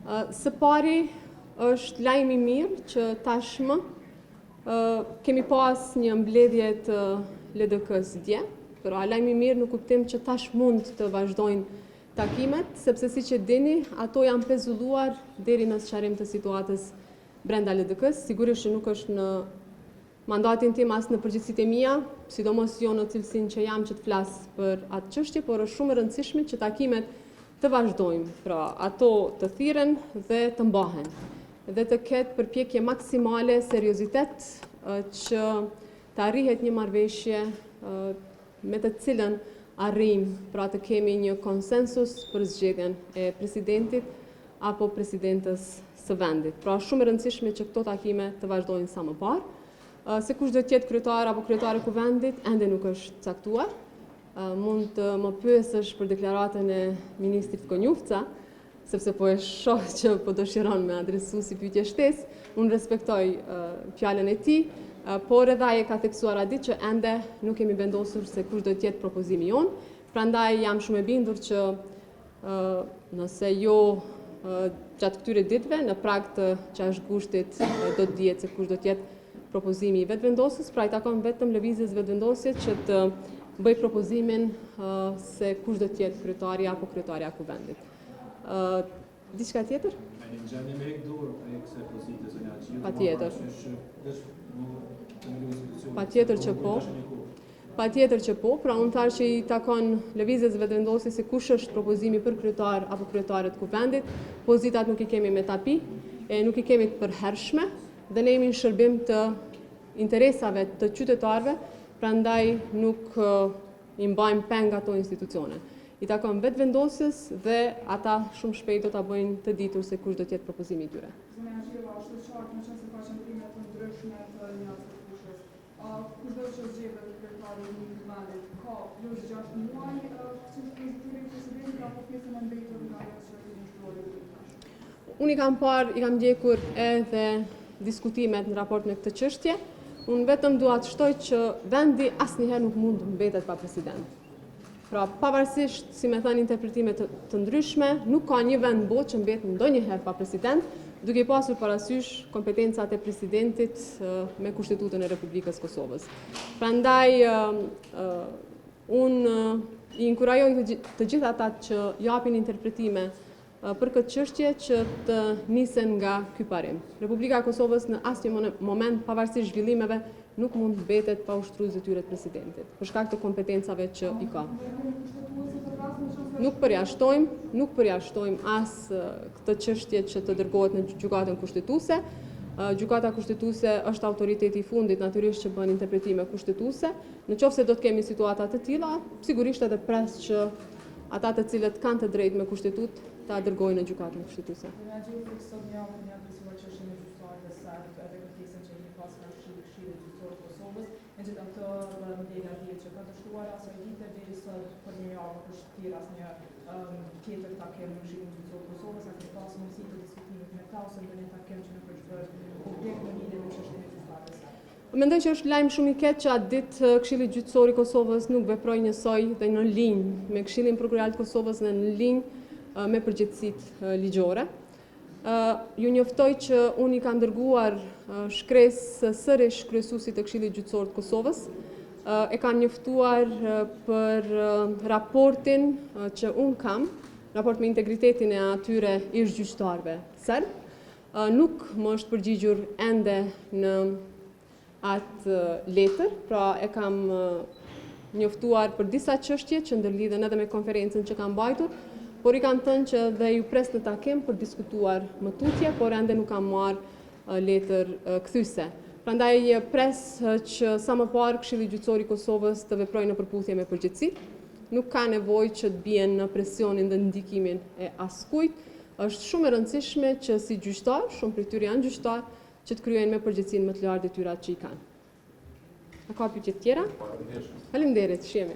Së pari është lajm I mirë që tashmë kemi pas një mbledhje të LDK-s dje, por lajm I mirë në kuptim që tash mund të vazhdojnë takimet, sepse siç e dini, ato janë pezulluar deri në sqarim të situatës brenda LDK-s. Sigurisht që nuk është në mandatin tim as në përgjithësitë e mia, sidomos jo në cilësinë që jam që të flas për atë çështje, por është shumë e rëndësishme që takimet të vazhdojnë, pra ato të thirren dhe të mbahen, dhe të ketë përpjekje maksimale seriozitet që të arrihet një marrëveshje me të cilën arrim, pra të kemi një konsensus për zgjedhjen e presidentit apo presidentës së vendit. Pra shumë e rëndësishme që këto takime të vazhdojnë sa më parë. Se kush do të jetë kryetar apo kryetare e kuvendit ende nuk është caktuar. Mund të më pyesësh për deklaratën e ministrit Konjufca, sepse po e shoh që po dëshiron me adresu si pyetje shtesë. Unë respektoj fjalën e tij, por edhe ai ka theksuar a ditë që ende nuk kemi vendosur se kush do të jetë propozimi jon. Prandaj jam shumë e bindur që nëse jo gjatë këtyre ditëve, në prag të qashgushtit do të dihet se kush do të jetë propozimi I vetëvendosjes, pra I takon vetëm lëvizjes vetëvendosjes që të bëj propozimin se kush do të jetë kryetari apo kryetaria e kuvendit. Diçka tjetër? Patjetër që po. Patjetër që po, pra unë thash që I takon lëvizjes vetëvendosjes se kush është propozimi për kryetar apo kryetare të kuvendit. Pozitat nuk I kemi me tapi, e nuk I kemi të përhershme, dhe ne jemi në shërbim të interesave të qytetarëve, prandaj nuk I mbajmë peng ato institucione. I takon vetëvendosjes dhe ata shumë shpejt do ta bëjnë të ditur se kush do të jetë propozimi I tyre. Kush do të zgjedhet kryetari I kuvendit? Ka plus 6 muaj që prezidenti presidenti apo pjesën e mbetur nga ajo që I shkruar? Unë I kam ndjekur edhe diskutimet në raport me këtë çështje. Unë vetëm dua të shtoj që vendi asnjëherë nuk mund të mbetet pa president. Pra, pavarësisht, si me thënë, interpretime të ndryshme, nuk ka një vend në botë që mbet ndonjëherë pa president, duke pasur parasysh kompetencat e presidentit me Kushtetutën e Republikës Kosovës. Prandaj, unë I inkurajoj të gjithë ata që japin interpretime për këtë çështje që të nisen nga ky parim. Republika e Kosovës në asnjë moment, pavarësisht zhvillimeve, nuk mund të mbetet pa ushtruar detyrat presidentit, për shkak të kompetencave që I ka. Nuk përjashtojmë as këtë çështje që të dërgohet në gjykatën kushtetuese. Gjykata kushtetuese është autoriteti I fundit natyrisht që bën interpretime kushtetuese. Nëse do të kemi situata të tilla, sigurisht edhe pres që ata të cilët kanë të drejtë me kushtetut ta dërgojnë në gjykatën kushtetuese. Tjetër takim në Këshillin Gjyqësor të Kosovës, a ke pasur mundësi të diskutimit me ta ose në një takim që nuk është bërë objekt në lidhje me çështjen e gjyqtarëve? Mendoj që është lajm shumë I keq që atë ditë Këshilli Gjyqësor I Kosovës nuk veproi njësoj dhe në linjë me Këshillin Prokuroral të Kosovës dhe në linjë me përgjegjësitë ligjore. Ju njoftoj që unë I kam dërguar shkresë sërish kryesuesit të Këshillit Gjyqësor të Kosovës. E kam njoftuar për raportin që unë kam, raport me integritetin e atyre ish-gjyqtarëve serb. Nuk më është përgjigjur ende në atë letër, pra e kam njoftuar për disa çështje që ndërlidhen edhe me konferencën që kam mbajtur, por I kam thënë që dhe ju pres në takim për diskutuar më tutje, por ende nuk kam marrë letër kthyese. Prandaj pres që sa më parë Këshilli Gjyqësor I Kosovës të veprojë në përputhje me përgjegjësitë. Nuk ka nevojë që të bien në presionin dhe ndikimin e askujt. Është shumë e rëndësishme që si gjyqtar, shumë prej tyre janë gjyqtar, që të kryejnë me përgjegjësinë më të lartë detyrat që I kanë. A ka pyetje tjera? Faleminderit, shihemi.